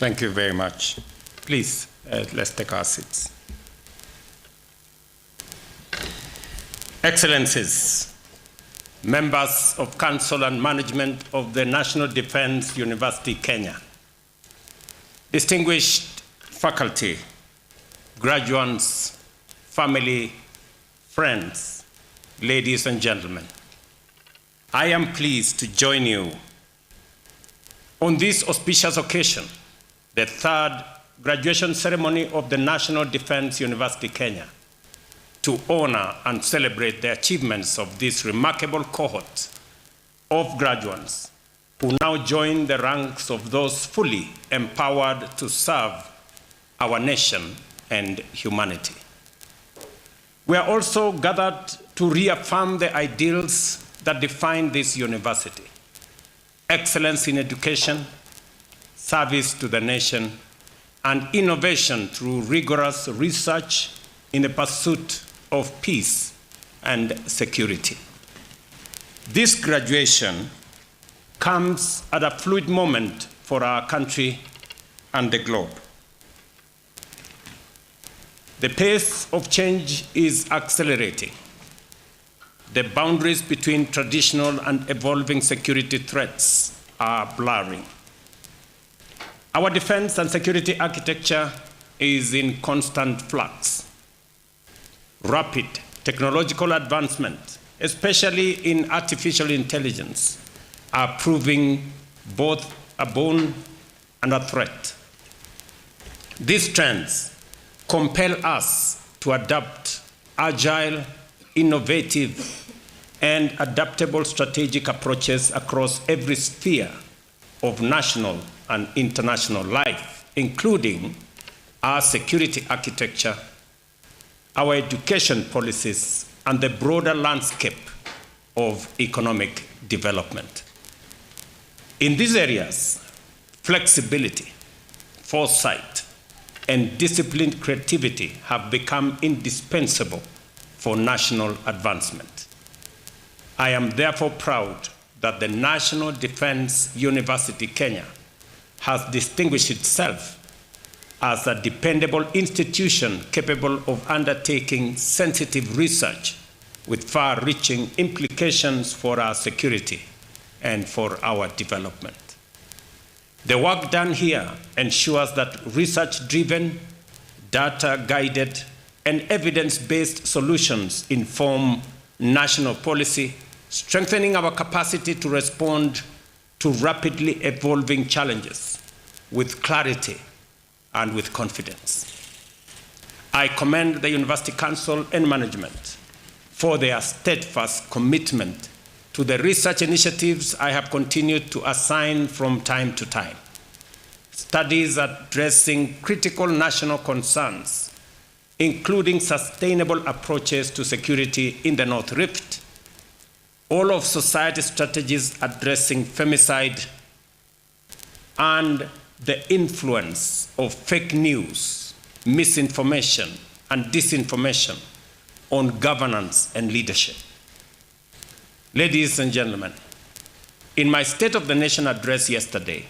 Thank you very much. Please, let's take our seats. Excellencies, members of Council and Management of the National Defense University, Kenya, distinguished faculty, graduates, family, friends, ladies and gentlemen, I am pleased to join you on this auspicious occasion, the third graduation ceremony of the National Defense University, Kenya, to honor and celebrate the achievements of this remarkable cohort of graduates who now join the ranks of those fully empowered to serve our nation and humanity. We are also gathered to reaffirm the ideals that define this university: excellence in education, service to the nation, and innovation through rigorous research in the pursuit of peace and security. This graduation comes at a fluid moment for our country and the globe. The pace of change is accelerating. The boundaries between traditional and evolving security threats are blurring. Our defense and security architecture is in constant flux. Rapid technological advancement, especially in artificial intelligence, are proving both a boon and a threat. These trends compel us to adopt agile, innovative, and adaptable strategic approaches across every sphere of national and international life, including our security architecture, our education policies, and the broader landscape of economic development. In these areas, flexibility, foresight, and disciplined creativity have become indispensable for national advancement. I am therefore proud that the National Defense University, Kenya, has distinguished itself as a dependable institution capable of undertaking sensitive research with far-reaching implications for our security and for our development. The work done here ensures that research-driven, data-guided, and evidence-based solutions inform national policy, strengthening our capacity to respond to rapidly evolving challenges with clarity and with confidence. I commend the University Council and management for their steadfast commitment to the research initiatives I have continued to assign from time to time. Studies addressing critical national concerns, including sustainable approaches to security in the North Rift, all of society's strategies addressing femicide, and the influence of fake news, misinformation, and disinformation on governance and leadership. Ladies and gentlemen, in my State of the Nation address yesterday,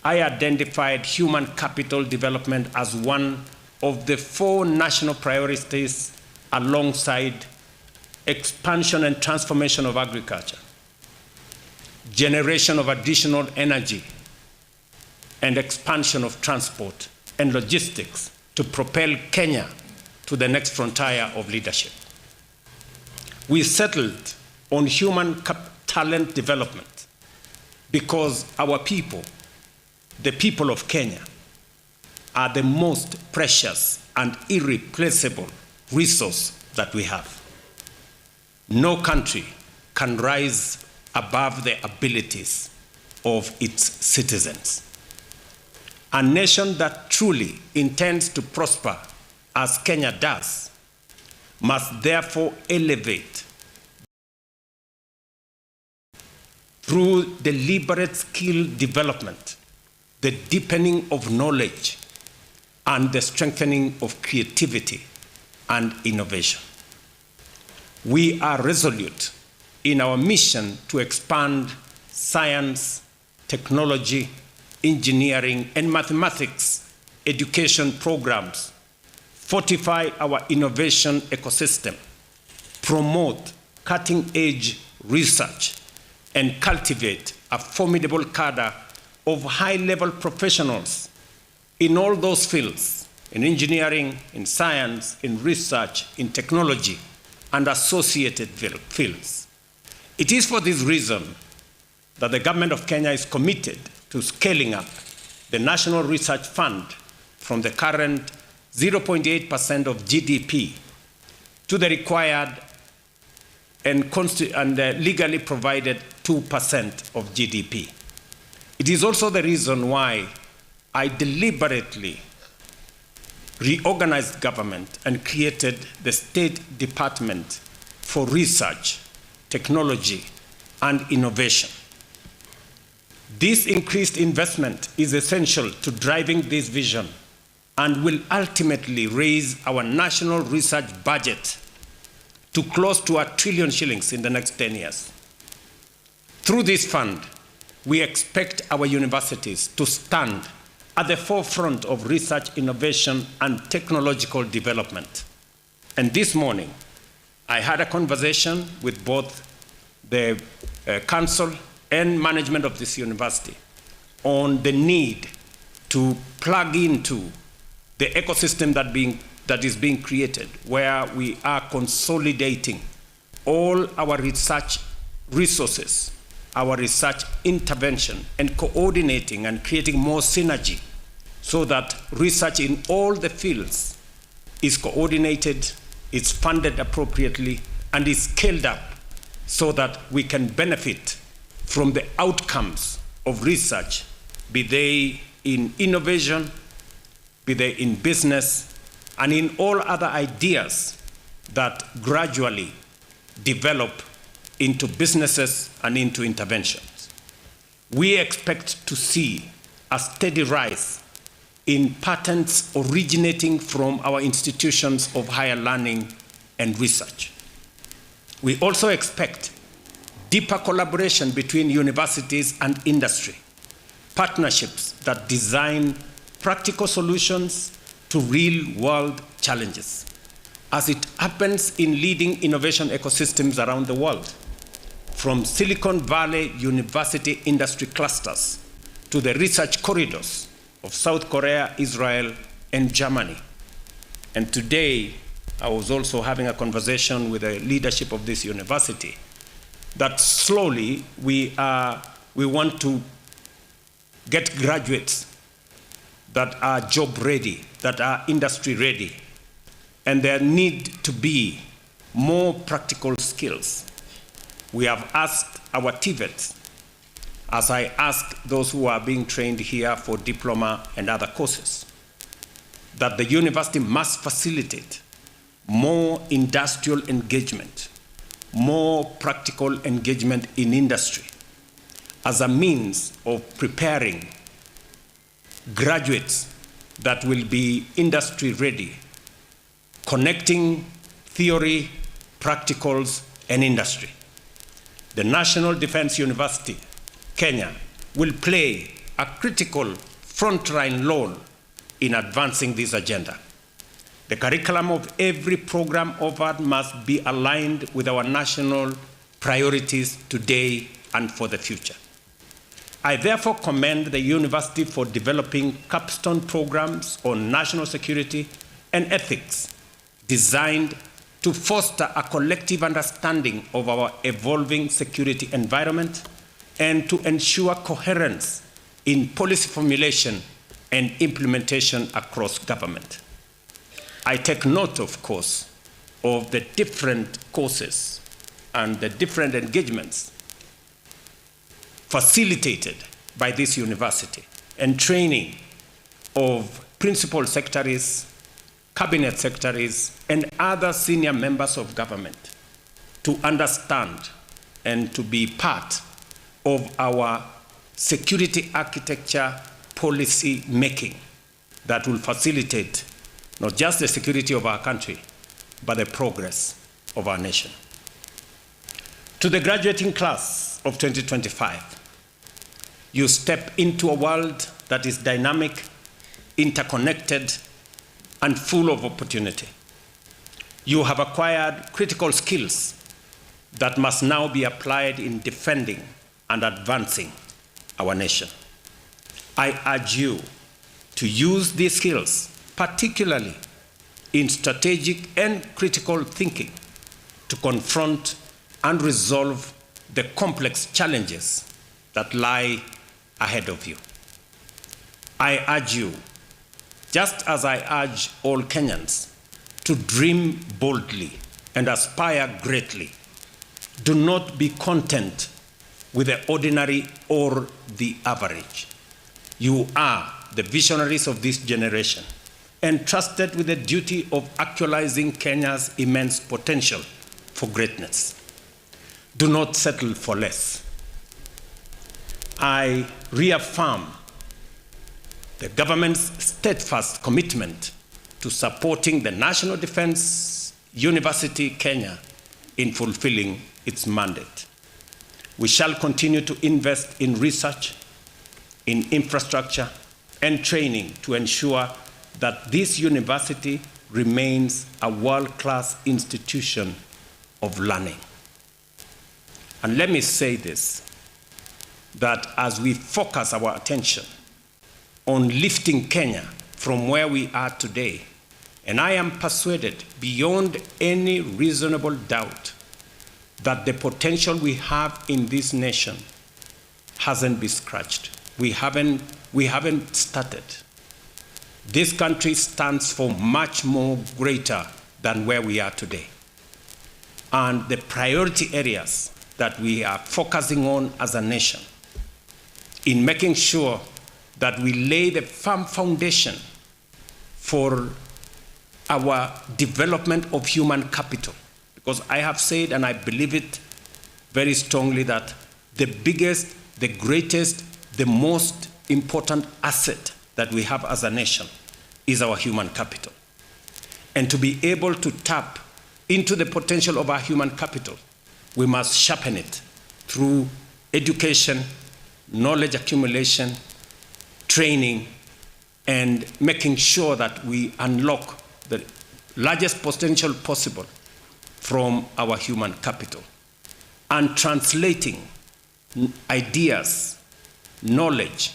I identified human capital development as one of the 4 national priorities alongside expansion and transformation of agriculture, generation of additional energy, and expansion of transport and logistics to propel Kenya to the next frontier of leadership. We settled on human talent development because our people, the people of Kenya, are the most precious and irreplaceable resource that we have. No country can rise above the abilities of its citizens. A nation that truly intends to prosper, as Kenya does, must therefore elevate through deliberate skill development, the deepening of knowledge, and the strengthening of creativity and innovation. We are resolute in our mission to expand science, technology, engineering, and mathematics education programs, fortify our innovation ecosystem, promote cutting-edge research, and cultivate a formidable cadre of high-level professionals in all those fields, in engineering, in science, in research, in technology, and associated fields. It is for this reason that the government of Kenya is committed to scaling up the National Research Fund from the current 0.8% of GDP to the required and legally provided 2% of GDP. It is also the reason why I deliberately reorganized government and created the State Department for Research, Technology, and Innovation. This increased investment is essential to driving this vision and will ultimately raise our national research budget to close to R1 trillion shillings in the next 10 years. Through this fund, we expect our universities to stand at the forefront of research, innovation, and technological development. And this morning, I had a conversation with both the council and management of this university on the need to plug into the ecosystem that is being created, where we are consolidating all our research resources, our research intervention, and coordinating and creating more synergy so that research in all the fields is coordinated, is funded appropriately, and is scaled up so that we can benefit from the outcomes of research, be they in innovation, be they in business, and in all other ideas that gradually develop into businesses and into interventions. We expect to see a steady rise in patents originating from our institutions of higher learning and research. We also expect deeper collaboration between universities and industry, partnerships that design practical solutions to real-world challenges, as it happens in leading innovation ecosystems around the world, from Silicon Valley University industry clusters to the research corridors of South Korea, Israel, and Germany. And today, I was also having a conversation with the leadership of this university that slowly we want to get graduates that are job ready, that are industry ready, and there need to be more practical skills. We have asked our TVETs, as I ask those who are being trained here for diploma and other courses, that the university must facilitate more industrial engagement, more practical engagement in industry as a means of preparing graduates that will be industry ready, connecting theory, practicals, and industry. The National Defense University, Kenya, will play a critical frontline role in advancing this agenda. The curriculum of every program offered must be aligned with our national priorities today and for the future. I therefore commend the university for developing capstone programs on national security and ethics designed to foster a collective understanding of our evolving security environment and to ensure coherence in policy formulation and implementation across government. I take note, of course, of the different courses and the different engagements facilitated by this university and training of principal secretaries, cabinet secretaries, and other senior members of government to understand and to be part of our security architecture policy making that will facilitate not just the security of our country, but the progress of our nation. To the graduating class of 2025, You step into a world that is dynamic, interconnected, and full of opportunity. You have acquired critical skills that must now be applied in defending and advancing our nation. I urge you to use these skills, particularly in strategic and critical thinking, to confront and resolve the complex challenges that lie ahead of you. I urge you, just as I urge all Kenyans, to dream boldly and aspire greatly. Do not be content with the ordinary or the average. You are the visionaries of this generation, entrusted with the duty of actualizing Kenya's immense potential for greatness. Do not settle for less. I reaffirm the government's steadfast commitment to supporting the National Defense University Kenya in fulfilling its mandate. We shall continue to invest in research, in infrastructure, and training to ensure that this university remains a world-class institution of learning. And let me say this, that as we focus our attention on lifting Kenya from where we are today, and I am persuaded beyond any reasonable doubt that the potential we have in this nation hasn't been scratched. We haven't started. This country stands for much more greater than where we are today. And the priority areas that we are focusing on as a nation in making sure that we lay the firm foundation for our development of human capital. Because I have said, and I believe it very strongly, that the biggest, the greatest, the most important asset that we have as a nation is our human capital. And to be able to tap into the potential of our human capital, we must sharpen it through education, knowledge accumulation, training, and making sure that we unlock the largest potential possible from our human capital, and translating ideas, knowledge,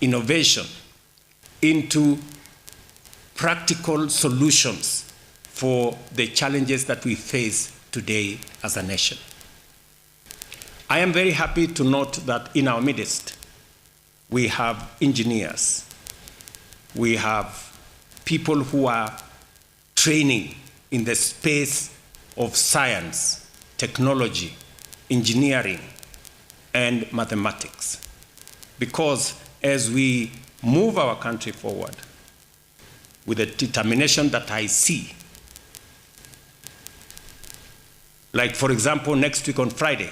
innovation into practical solutions for the challenges that we face today as a nation. I am very happy to note that in our midst, we have engineers, we have people who are training in the space of science, technology, engineering, and mathematics. Because as we move our country forward with the determination that I see, like for example, next week on Friday,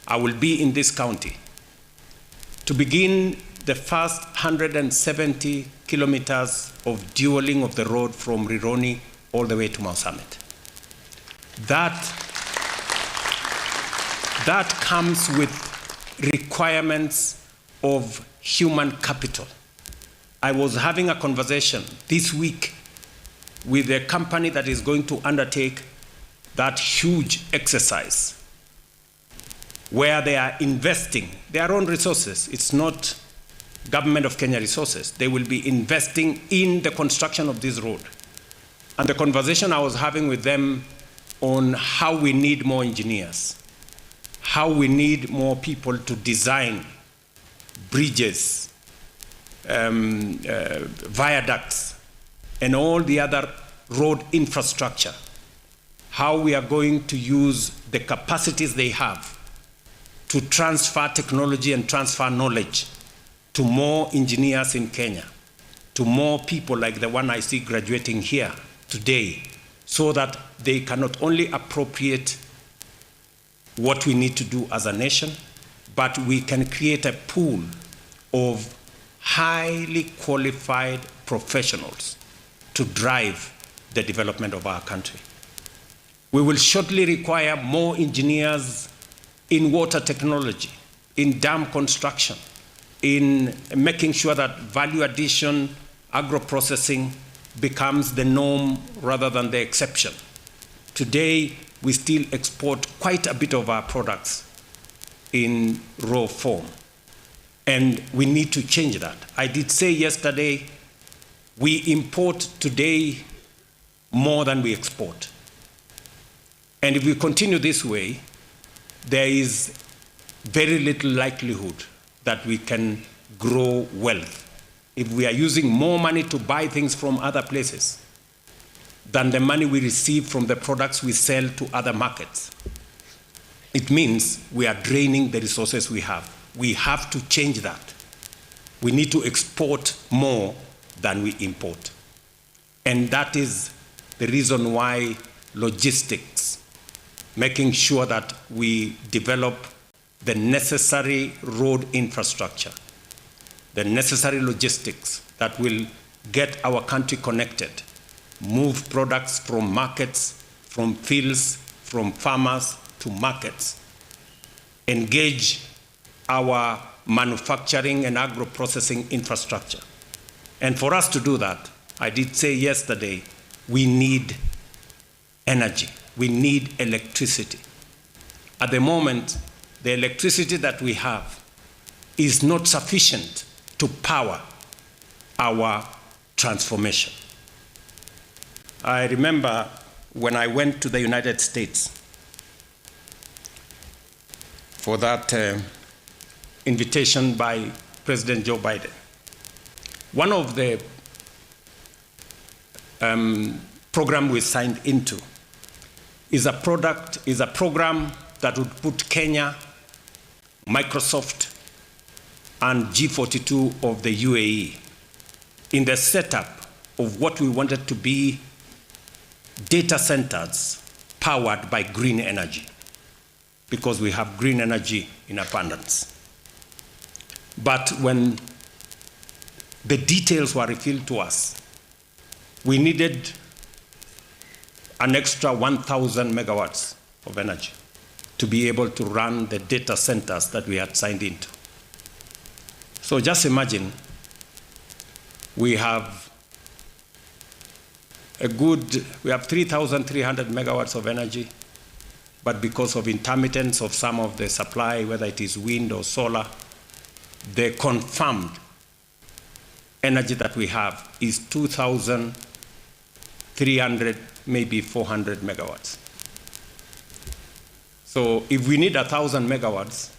I will be in this county to begin the first 170 kilometers of dualing of the road from Rironi all the way to Mount Summit. That comes with requirements of human capital. I was having a conversation this week with a company that is going to undertake that huge exercise where they are investing their own resources. It's not Government of Kenya resources. They will be investing in the construction of this road. And the conversation I was having with them on how we need more engineers, how we need more people to design bridges, viaducts, and all the other road infrastructure, how we are going to use the capacities they have to transfer technology and transfer knowledge to more engineers in Kenya, to more people like the one I see graduating here today, so that they can not only appropriate what we need to do as a nation, but we can create a pool of highly qualified professionals to drive the development of our country. We will shortly require more engineers in water technology, in dam construction, in making sure that value addition, agro-processing becomes the norm rather than the exception. Today, we still export quite a bit of our products in raw form, and we need to change that. I did say yesterday, we import today more than we export. And if we continue this way, there is very little likelihood that we can grow wealth if we are using more money to buy things from other places than the money we receive from the products we sell to other markets. It means we are draining the resources we have. We have to change that. We need to export more than we import. And that is the reason why logistics, making sure that we develop the necessary road infrastructure, the necessary logistics that will get our country connected, move products from markets, from fields, from farmers to markets, engage our manufacturing and agro-processing infrastructure. And for us to do that, I did say yesterday, we need energy. We need electricity. At the moment, the electricity that we have is not sufficient to power our transformation. I remember when I went to the United States for that invitation by President Joe Biden. One of the program we signed into is a program that would put Kenya, Microsoft, and G42 of the UAE in the setup of what we wanted to be data centers powered by green energy, because we have green energy in abundance. But when the details were revealed to us, we needed an extra 1,000 megawatts of energy to be able to run the data centers that we had signed into. So just imagine, we have 3,300 megawatts of energy, but because of intermittence of some of the supply, whether it is wind or solar, the confirmed energy that we have is 2,300, maybe 400 megawatts. So if we need 1,000 megawatts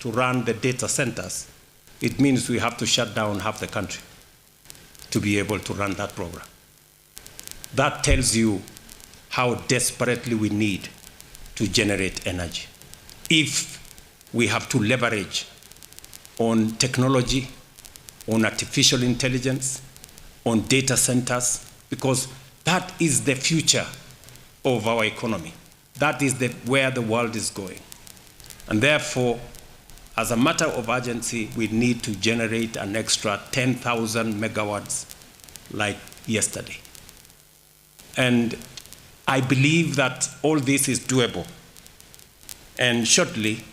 to run the data centers, it means we have to shut down half the country to be able to run that program. That tells you how desperately we need to generate energy. If we have to leverage on technology, on artificial intelligence, on data centers, because that is the future of our economy. That is where the world is going. And therefore, as a matter of urgency, we need to generate an extra 10,000 megawatts like yesterday. And I believe that all this is doable. And shortly,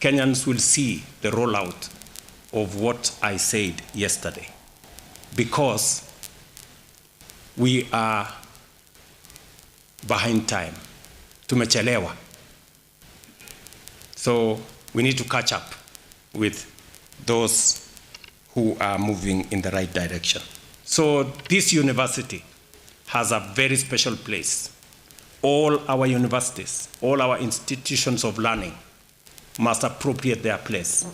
Kenyans will see the rollout of what I said yesterday, because we are behind time. Tumechelewa. So we need to catch up with those who are moving in the right direction. So this university has a very special place. All our universities, all our institutions of learning must appropriate their place.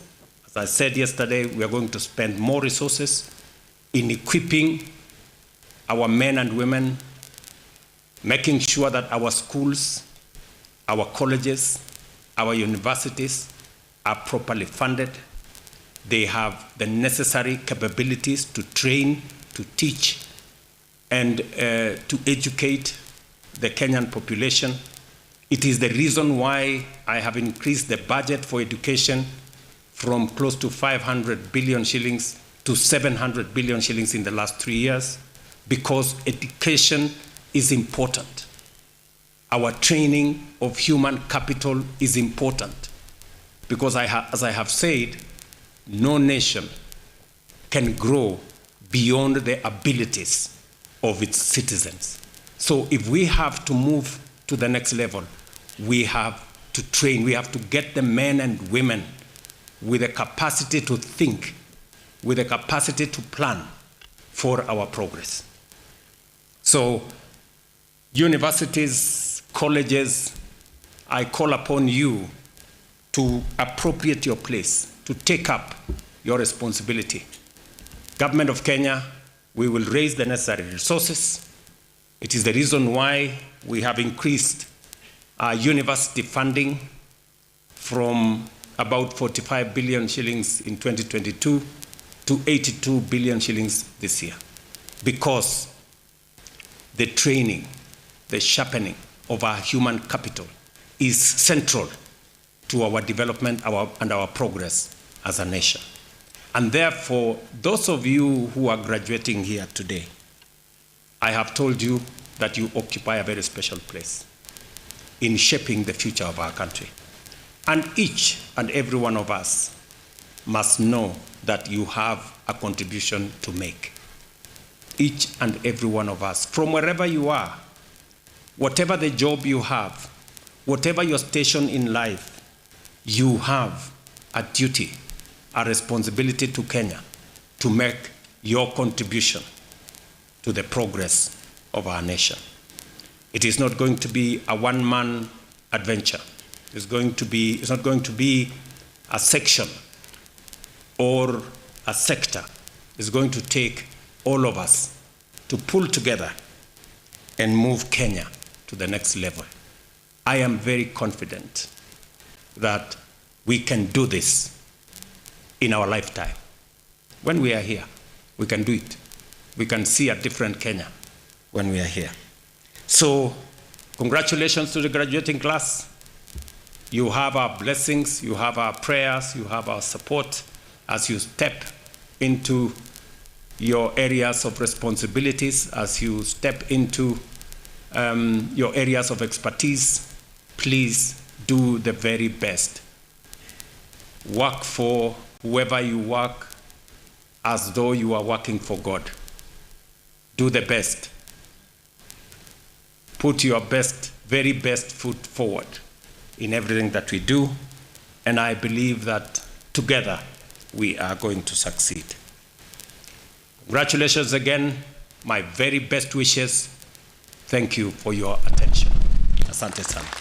As I said yesterday, we are going to spend more resources in equipping our men and women, making sure that our schools, our colleges, our universities are properly funded. They have the necessary capabilities to train, to teach, and to educate the Kenyan population. It is the reason why I have increased the budget for education from close to 500 billion shillings to 700 billion shillings in the last 3 years, because education is important. Our training of human capital is important. Because as I have said, no nation can grow beyond the abilities of its citizens. So if we have to move to the next level, we have to train, we have to get the men and women with the capacity to think, with the capacity to plan for our progress. So universities, colleges, I call upon you to appropriate your place, to take up your responsibility. Government of Kenya, we will raise the necessary resources. It is the reason why we have increased our university funding from about 45 billion shillings in 2022 to 82 billion shillings this year. Because the training, the sharpening of our human capital is central to our development and our progress as a nation. And therefore, those of you who are graduating here today, I have told you that you occupy a very special place in shaping the future of our country. And each and every one of us must know that you have a contribution to make. Each and every one of us, from wherever you are, whatever the job you have, whatever your station in life, you have a duty, a responsibility to Kenya to make your contribution to the progress of our nation. It is not going to be a one-man adventure. It's not going to be a section or a sector. It's going to take all of us to pull together and move Kenya to the next level. I am very confident that we can do this in our lifetime. When we are here, we can do it. We can see a different Kenya when we are here. So, congratulations to the graduating class. You have our blessings, you have our prayers, you have our support as you step into your areas of responsibilities, as you step into your areas of expertise. Please do the very best. Work for whoever you work as though you are working for God. Do the best. Put your best, very best foot forward in everything that we do, and I believe that together we are going to succeed. Congratulations again. My very best wishes. Thank you for your attention. Asante sana.